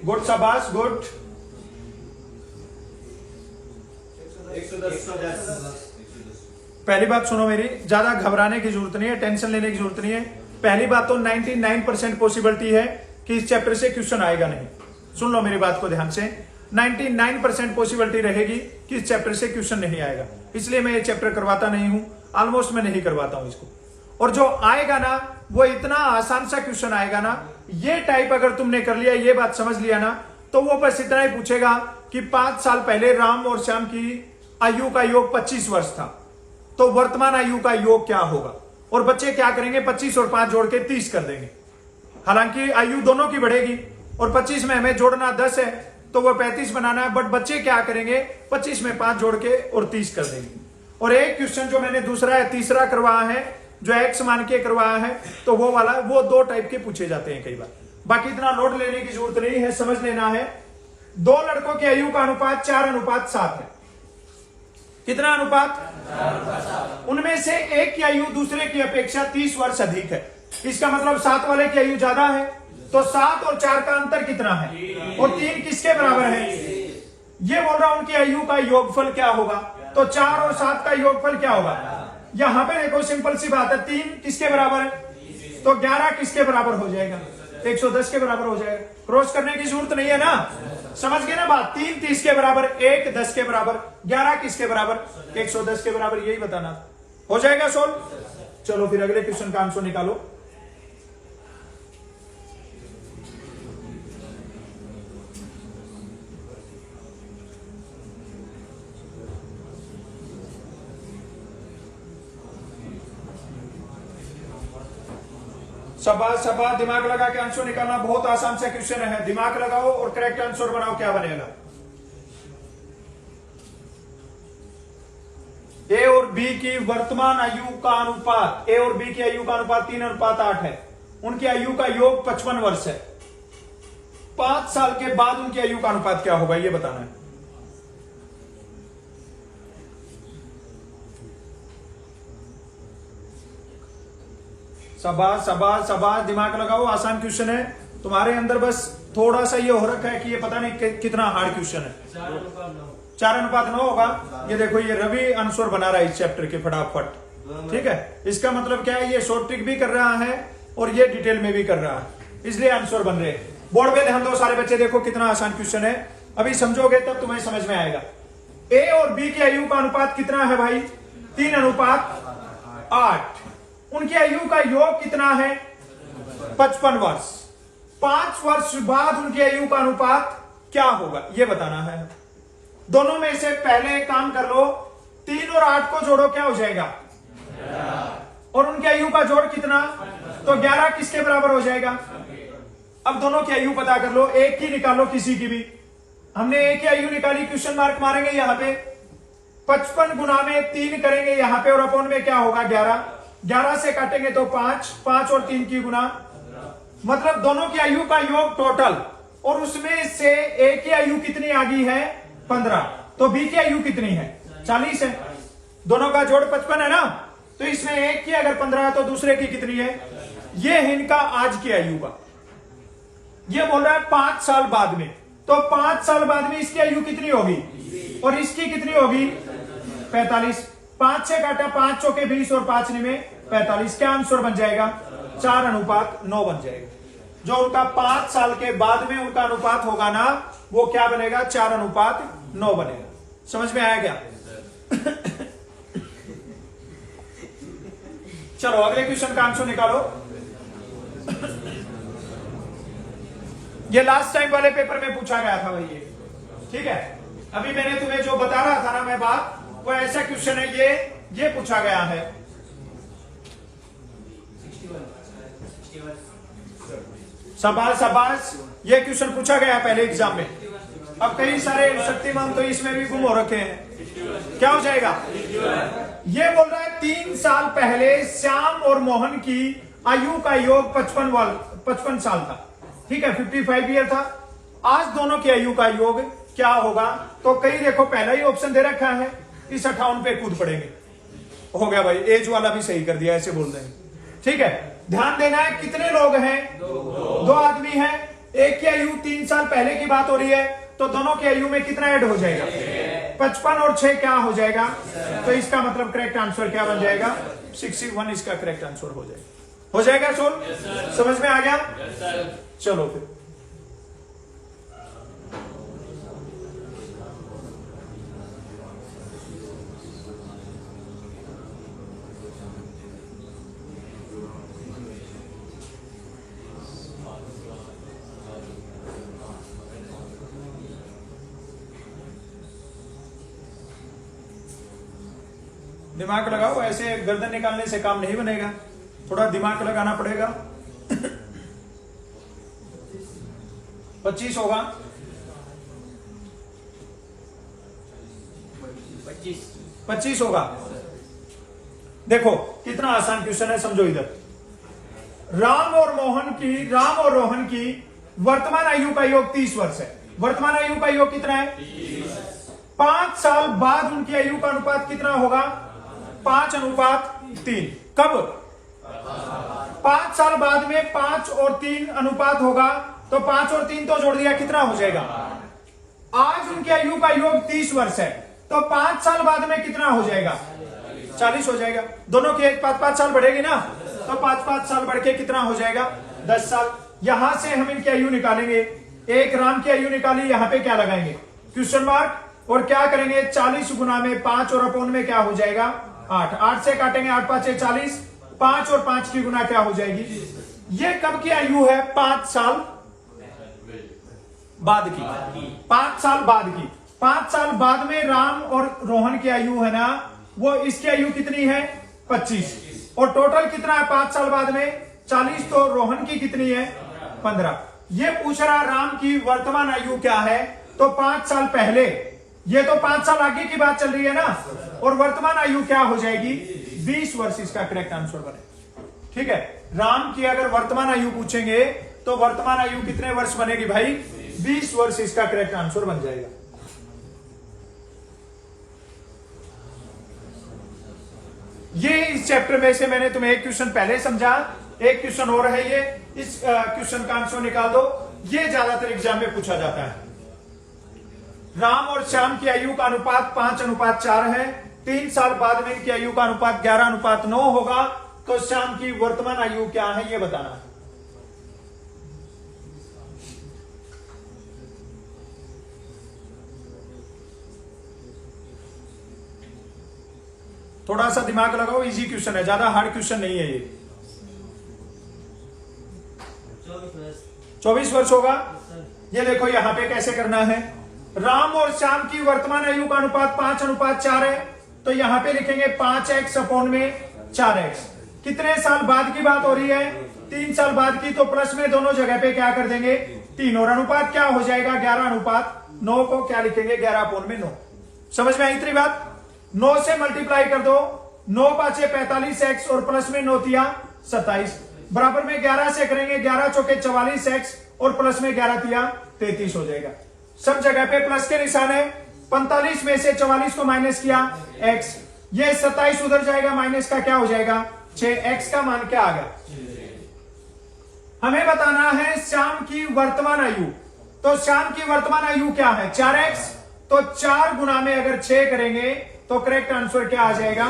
गुड, शाबाश, गुड।
110।
पहली बात सुनो मेरी, ज्यादा घबराने की जरूरत नहीं है, टेंशन लेने की जरूरत नहीं है। पहली बात तो 99% पॉसिबिलिटी है कि इस चैप्टर से क्वेश्चन आएगा नहीं। सुन लो मेरी बात को ध्यान से, 99% पॉसिबिलिटी रहेगी कि इस चैप्टर से क्वेश्चन नहीं आएगा, इसलिए मैं ये चैप्टर करवाता नहीं हूं। ऑलमोस्ट मैं नहीं करवाता हूं इसको। और जो आएगा ना वो इतना आसान सा क्वेश्चन आएगा ना, ये टाइप अगर तुमने कर लिया, ये बात समझ लिया ना, तो वो बस इतना ही पूछेगा कि 5 साल पहले राम और श्याम की आयु का योग 25 वर्ष था, तो वर्तमान आयु का योग क्या होगा। और बच्चे क्या करेंगे, 25 और 5 जोड़ के 30 कर देंगे। हालांकि आयु दोनों की बढ़ेगी और 25 में हमें जोड़ना 10 है तो वो 35 बनाना है, बट बच्चे क्या करेंगे, 25 में 5 जोड़ के और 30 कर देंगे। और एक क्वेश्चन जो मैंने दूसरा है तीसरा करवाया है, जो एक्स मान के करवाया है, तो वो वाला वो 2 टाइप के पूछे जाते हैं कई बार। बाकी इतना लोड लेने की जरूरत नहीं है, समझ लेना है। दो लड़कों की आयु का अनुपात 4:7 है। कितना अनुपात? उनमें से एक की आयु दूसरे की अपेक्षा 30 वर्ष अधिक है। इसका मतलब 7 वाले की आयु ज्यादा है, तो 7 और 4 का अंतर कितना है? और 3 किसके बराबर है? ये बोल रहा हूं उनकी आयु का योगफल क्या होगा, तो 4 और 7 का योगफल क्या होगा? यहां पे देखो सिंपल सी बात है, 3 किसके बराबर है, तो 11 किसके बराबर हो जाएगा? 110 के बराबर हो जाएगा। क्रॉस करने की जरूरत नहीं है ना, समझ गए ना बात? 3 30 के बराबर, 1 10 के बराबर, 11 किसके बराबर? 110 के बराबर। यही बताना हो जाएगा सोल्व। चलो फिर अगले क्वेश्चन का आंसर निकालो। सबा दिमाग लगा के आंसर निकालना, बहुत आसान सा क्वेश्चन है। दिमाग लगाओ और करेक्ट आंसर बनाओ, क्या बनेगा? ए और बी की वर्तमान आयु का अनुपात, ए और बी की आयु का अनुपात 3:8 है। उनकी आयु का योग 55 वर्ष है। 5 साल के बाद उनकी आयु का अनुपात क्या होगा, यह बताना है। शाबाश दिमाग लगाओ, आसान क्वेश्चन है। तुम्हारे अंदर बस थोड़ा सा ये हो रखा है कि ये पता नहीं कितना हार्ड क्वेश्चन है। 4:9 होगा। ये देखो, ये रवि आंसर बना रहा है इस चैप्टर के फटाफट, ठीक है। इसका मतलब क्या है, ये शॉर्ट ट्रिक भी कर रहा है और ये डिटेल में भी कर रहा है, इसलिए आंसर बन रहे हैं। बोर्ड पे ध्यान दो सारे बच्चे, देखो कितना आसान क्वेश्चन है। अभी समझोगे तब तुम्हें समझ में आएगा। ए और बी की आयु का अनुपात कितना है भाई? 3:8। उनकी आयु का योग कितना है? 55 वर्ष। 5 वर्ष बाद उनकी आयु का अनुपात क्या होगा, यह बताना है। दोनों में से पहले काम कर लो, 3 और 8 को जोड़ो, क्या हो जाएगा? और उनकी आयु का जोड़ कितना, तो 11 किसके बराबर हो जाएगा? अब दोनों की आयु पता कर लो, एक की निकालो, किसी की भी। हमने एक की आयु निकाली, क्वेश्चन मार्क मारेंगे यहां पे, 55 गुना में 3 करेंगे यहां पे, और अपॉन में क्या होगा? 11 से काटेंगे तो 5 और 3 की गुना, मतलब दोनों की आयु का योग टोटल, और उसमें से ए की आयु कितनी आ गई है? 15। तो बी की आयु कितनी है? 40 है। दोनों का जोड़ 55 है ना, तो इसमें एक की अगर 15 है तो दूसरे की कितनी है? ये है इनका आज की आयु का। ये बोल रहा है 5 साल बाद में, तो 5 साल बाद में इसकी आयु कितनी होगी और इसकी कितनी होगी? 45। 5 से काटा, 5 चौके 20 और 5 में 45। क्या आंसर बन जाएगा? 4:9 बन जाएगा। जो उनका 5 साल के बाद में उनका अनुपात होगा ना, वो क्या बनेगा? 4:9 बनेगा। समझ में आया क्या? चलो अगले क्वेश्चन का आंसर निकालो। ये लास्ट टाइम वाले पेपर में पूछा गया था भाई, ये ठीक है। अभी मैंने तुम्हें जो बता रहा था ना मैं बात, वो ऐसा क्वेश्चन है, ये पूछा गया है। शाबाश, ये क्वेश्चन पूछा गया पहले एग्जाम में। अब कई सारे शक्तिमान तो इसमें भी गुम हो रखे हैं। क्या हो जाएगा? ये बोल रहा है 3 साल पहले श्याम और मोहन की आयु का योग 55 साल था, ठीक है, 55 ईयर था। आज दोनों की आयु का योग क्या होगा? तो कई देखो पहला ही ऑप्शन दे रखा है, इस 58 पे कूद पड़ेंगे। हो गया भाई, एज वाला भी सही कर दिया, ऐसे बोल देंगे, ठीक है। ध्यान देना है, कितने लोग हैं? 2 आदमी हैं। एक की आयु 3 साल पहले की बात हो रही है, तो दोनों की आयु में कितना ऐड हो जाएगा? 55 और 6 क्या हो जाएगा? तो इसका मतलब करेक्ट आंसर क्या बन जाएगा? 61 इसका करेक्ट आंसर हो जाएगा। हो जाएगा सोल्व? समझ में आ गया? चलो फिर दिमाग लगाओ, ऐसे गर्दन निकालने से काम नहीं बनेगा, थोड़ा दिमाग लगाना पड़ेगा। 25 होगा, 25 होगा। देखो कितना आसान क्वेश्चन है, समझो इधर। राम और रोहन की वर्तमान आयु का योग 30 वर्ष है। वर्तमान आयु का योग कितना है? 5 साल बाद उनकी आयु का अनुपात कितना होगा? 5:3। कब? 5 साल बाद में 5 और 3 अनुपात होगा, तो 5 और 3 तो जोड़ दिया, कितना हो जाएगा? आज उनकी आयु का योग 30 वर्ष है, तो 5 साल बाद में कितना हो जाएगा? 40 हो जाएगा। दोनों की 5-5 साल बढ़ेगी ना, तो 5-5 साल बढ़ के कितना हो जाएगा? 10 साल। यहां से हम इनकी आयु निकालेंगे। एक राम की आयु निकाली, यहां पे क्या लगाएंगे? Question mark. और क्या करेंगे? 40 गुना में 5 और अपोन में क्या हो जाएगा? 8। 8 से काटेंगे, 8 5 40। 5 और 5 की गुना क्या हो जाएगी? ये कब की आयु है? 5 साल बाद की। 5 साल बाद की। 5 साल बाद में राम और रोहन की आयु है ना, वो इसकी आयु कितनी है? 25। और टोटल कितना है 5 साल बाद में? 40। तो रोहन की कितनी है? 15। ये पूछ रहा राम की वर्तमान आयु क्या है, तो 5 साल पहले, ये तो 5 साल आगे की बात चल रही है ना, और वर्तमान आयु क्या हो जाएगी? 20 वर्ष इसका करेक्ट आंसर बने। ठीक है, राम की अगर वर्तमान आयु पूछेंगे तो वर्तमान आयु कितने वर्ष बनेगी भाई? 20 वर्ष इसका करेक्ट आंसर बन जाएगा। ये इस चैप्टर में से मैंने तुम्हें एक क्वेश्चन पहले समझा, एक क्वेश्चन और है ये, इस क्वेश्चन का आंसर निकाल दो। ये ज्यादातर एग्जाम में पूछा जाता है। राम और श्याम की आयु का अनुपात 5:4 है। 3 साल बाद में इनकी आयु का अनुपात 11:9 होगा, तो श्याम की वर्तमान आयु क्या है ये बताना है। थोड़ा सा दिमाग लगाओ, इजी क्वेश्चन है, ज्यादा हार्ड क्वेश्चन नहीं है ये। 24 वर्ष होगा। ये देखो यहां पे कैसे करना है। राम और श्याम की वर्तमान आयु का अनुपात 5:4 है, तो यहां पे लिखेंगे 5x अपोन में 4x। कितने साल बाद की बात हो रही है? 3 साल बाद की, तो प्लस में दोनों जगह पे क्या कर देंगे? 3। और अनुपात क्या हो जाएगा? 11:9 को क्या लिखेंगे? 11/9। समझ में आई इतनी बात? 9 से मल्टीप्लाई कर दो, 9 5 45x और प्लस में 9 तिया 27, बराबर में 11 से करेंगे, 11 चौके 44x और प्लस में 11 तिया 33 हो जाएगा। सब जगह पे प्लस के निशान है। 45 में से 44 को माइनस किया x, ये 27 उधर जाएगा, माइनस का क्या हो जाएगा? 6x का मान क्या आ गया? हमें बताना है श्याम की वर्तमान आयु। तो श्याम की वर्तमान आयु क्या है? 4x। तो 4 गुना में अगर 6 करेंगे तो करेक्ट आंसर क्या आ जाएगा?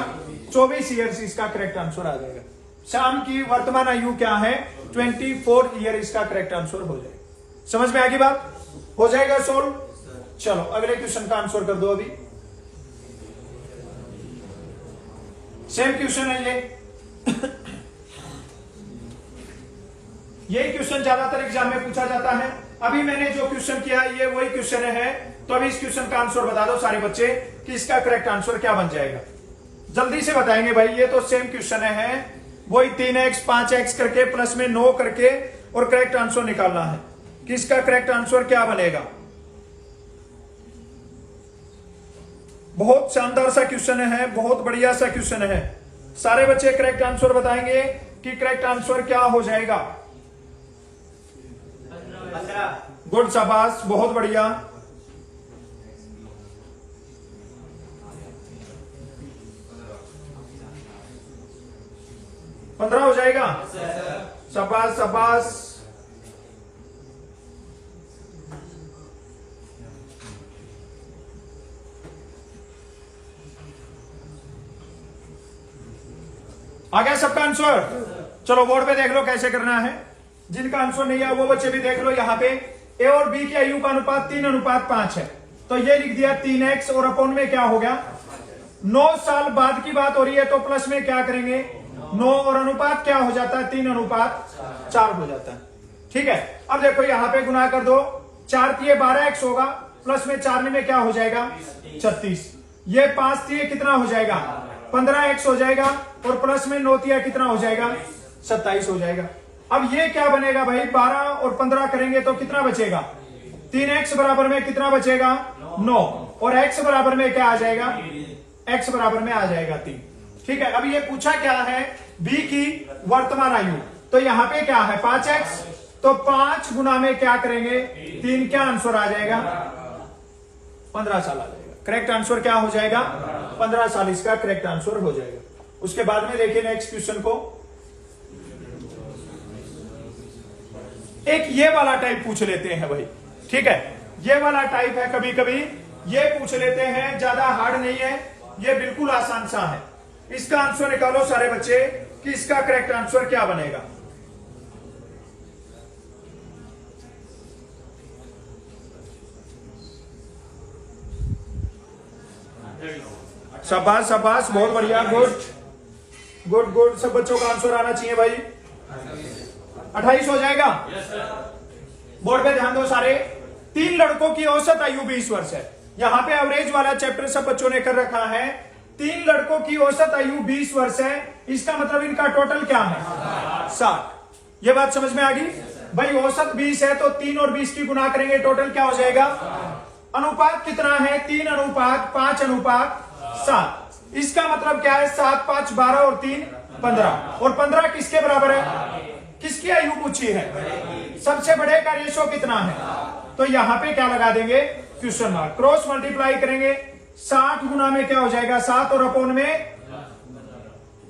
24 ईयर्स इसका करेक्ट आंसर आ जाएगा। श्याम की वर्तमान आयु क्या है? 24 ईयर इसका करेक्ट आंसर हो जाएगा। समझ में आगे बात? हो जाएगा सोल्व। चलो अगले क्वेश्चन का आंसर कर दो। अभी सेम क्वेश्चन है ये क्वेश्चन ज्यादातर एग्जाम में पूछा जाता है। अभी मैंने जो क्वेश्चन किया ये वही क्वेश्चन है, तो अभी इस क्वेश्चन का आंसर बता दो सारे बच्चे कि इसका करेक्ट आंसर क्या बन जाएगा। जल्दी से बताएंगे भाई, ये तो सेम क्वेश्चन है, वही 3x 5x करके प्लस में 9 करके और करेक्ट आंसर निकालना है कि इसका करेक्ट आंसर क्या बनेगा। बहुत शानदार सा क्वेश्चन है, बहुत बढ़िया सा क्वेश्चन है। सारे बच्चे करेक्ट आंसर बताएंगे कि करेक्ट आंसर क्या हो जाएगा।
15।
गुड, शाबाश, बहुत बढ़िया। पंद्रह हो जाएगा। शाबाश शाबाश। आ गया सबका आंसर? चलो बोर्ड पे देख लो कैसे करना है। जिनका आंसर नहीं है वो बच्चे भी देख लो। यहाँ पे ए और बी की आयु का अनुपात 3:5 है, तो ये लिख दिया 3x और अपोन में क्या हो गया? 9 साल बाद की बात हो रही है, तो प्लस में क्या करेंगे? 9 और अनुपात क्या हो जाता है? 3:4 हो जाता है। ठीक है, अब देखो यहाँ पे गुना कर दो। 4 तिये 12x होगा, प्लस में 4 में क्या हो जाएगा? 36। ये 5 तिये कितना हो जाएगा? 15x हो जाएगा, और प्लस में 9 तिया कितना हो जाएगा? 27 हो जाएगा। अब ये क्या बनेगा भाई? 12 और 15 करेंगे तो कितना बचेगा? 3x बराबर में कितना बचेगा? 9, और x बराबर में क्या आ जाएगा? x बराबर में आ जाएगा 3। ठीक है, अब ये पूछा क्या है? b की वर्तमान आयु। तो यहां पे क्या है 5x, तो 5 गुना में क्या करेंगे 3, क्या आंसर आ जाएगा 15 साल आ जाएगा। करेक्ट आंसर क्या हो जाएगा 15 साल, इसका करेक्ट आंसर हो जाएगा। उसके बाद में देखिए नेक्स्ट क्वेश्चन को, एक ये वाला टाइप पूछ लेते हैं भाई, ठीक है, ये वाला टाइप है, कभी कभी ये पूछ लेते हैं, ज्यादा हार्ड नहीं है, ये बिल्कुल आसान सा है। इसका आंसर निकालो सारे बच्चे कि इसका करेक्ट आंसर क्या बनेगा। शाबाश शाबाश, बहुत बढ़िया, गुड गुड गुड, सब बच्चों का आंसर आना चाहिए भाई। 28 हो जाएगा। बोर्ड पे ध्यान दो सारे। 3 लड़कों की औसत आयु 20 वर्ष है। यहां पे एवरेज वाला चैप्टर सब बच्चों ने कर रखा है। 3 लड़कों की औसत आयु 20 वर्ष है, इसका मतलब इनका टोटल क्या है 60। ये बात समझ में आ गई भाई। औसत 20 है तो 3 और 20 की गुना करेंगे, टोटल क्या हो जाएगा। अनुपात कितना है 3 अनुपात 5 अनुपात 7। इसका मतलब क्या है 7 5 12 और 3 15। और 15 किसके बराबर है, किसकी आयु पूछी है, सबसे बड़े का रेशो कितना है। तो यहां पे क्या लगा देंगे क्वेश्चन मार्क, क्रॉस मल्टीप्लाई करेंगे। 60 गुना में क्या हो जाएगा 7 और अपोन में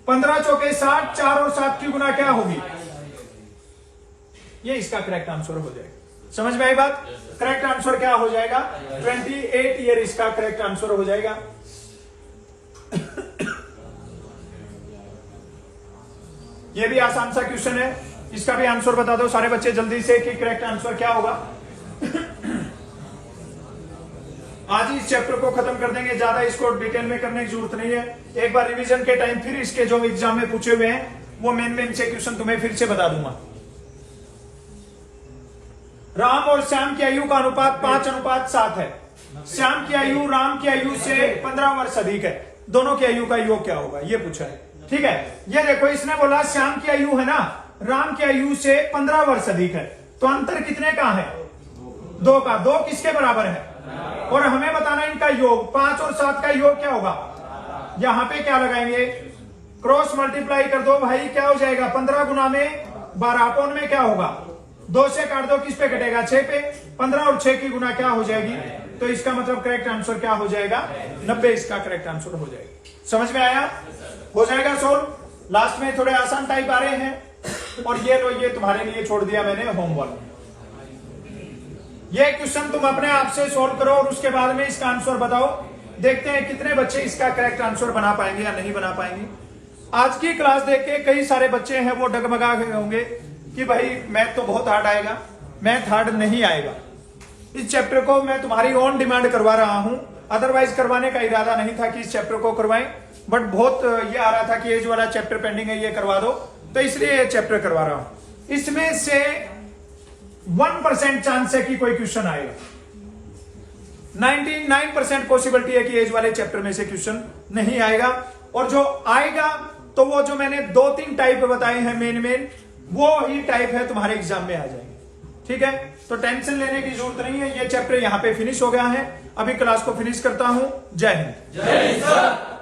15 चौके 60, 4 और 7 की गुना क्या होगी, ये इसका करेक्ट आंसर हो जाएगा। समझ में आई बात। करेक्ट आंसर क्या हो जाएगा 28 ईयर, इसका करेक्ट आंसर हो जाएगा। ये भी आसान सा क्वेश्चन है, इसका भी आंसर बता दो सारे बच्चे जल्दी से कि करेक्ट आंसर क्या होगा। आज ही इस चैप्टर को खत्म कर देंगे, ज्यादा इसको डिटेल में करने की जरूरत नहीं है। एक बार रिवीजन के टाइम फिर इसके जो एग्जाम में पूछे हुए हैं वो मेन से क्वेश्चन तुम्हें फिर से बता दूंगा। राम और श्याम की आयु का अनुपात 5 अनुपात 7 है। श्याम की आयु राम की आयु से 15 वर्ष अधिक है, दोनों की आयु का योग क्या होगा ये पूछा है। ठीक है, ये देखो इसने बोला श्याम की आयु है ना राम की आयु से 15 वर्ष अधिक है, तो अंतर कितने का है 2 का। 2 किसके बराबर है, और हमें बताना इनका योग 5 और 7 का योग क्या होगा। यहां पे क्या लगाएंगे, क्रॉस मल्टीप्लाई कर दो भाई, क्या हो जाएगा 15 गुना में 12 अपोन में क्या होगा 2 से काट दो, किस पे कटेगा 6 पे। 15 और 6 की गुना क्या हो जाएगी, तो इसका मतलब करेक्ट आंसर क्या हो जाएगा 90, इसका करेक्ट आंसर हो जाएगा। समझ में आया, हो जाएगा सोल्व। लास्ट में थोड़े आसान टाइप आ रहे हैं, और ये लो ये तुम्हारे लिए छोड़ दिया मैंने होमवर्क। ये क्वेश्चन तुम अपने आप से सोल्व करो और उसके बाद में इसका आंसर बताओ। देखते हैं कितने बच्चे इसका करेक्ट आंसर बना पाएंगे या नहीं बना पाएंगे। आज की क्लास देख के कई सारे बच्चे हैं वो डगमगा गए होंगे कि भाई मैथ तो बहुत हार्ड आएगा, मैथ हार्ड नहीं आएगा। इस चैप्टर को मैं तुम्हारी ऑन डिमांड करवा रहा हूं, अदरवाइज करवाने का इरादा नहीं था कि इस चैप्टर को करवाएं, बट बहुत ये आ रहा था कि एज वाला चैप्टर पेंडिंग है ये करवा दो, तो इसलिए ये चैप्टर करवा रहा हूं। इसमें से 1% चांस है कि कोई क्वेश्चन आएगा, 99% पॉसिबिलिटी है कि एज वाले चैप्टर में से क्वेश्चन नहीं आएगा, और जो आएगा तो वो जो मैंने 2-3 टाइप बताए हैं मेन वो ही टाइप है तुम्हारे एग्जाम में आ जाएंगे। ठीक है, तो टेंशन लेने की जरूरत नहीं है। ये चैप्टर यहां पे फिनिश हो गया है, अभी क्लास को फिनिश करता हूं। जय हिंद।
जय हिंद सर।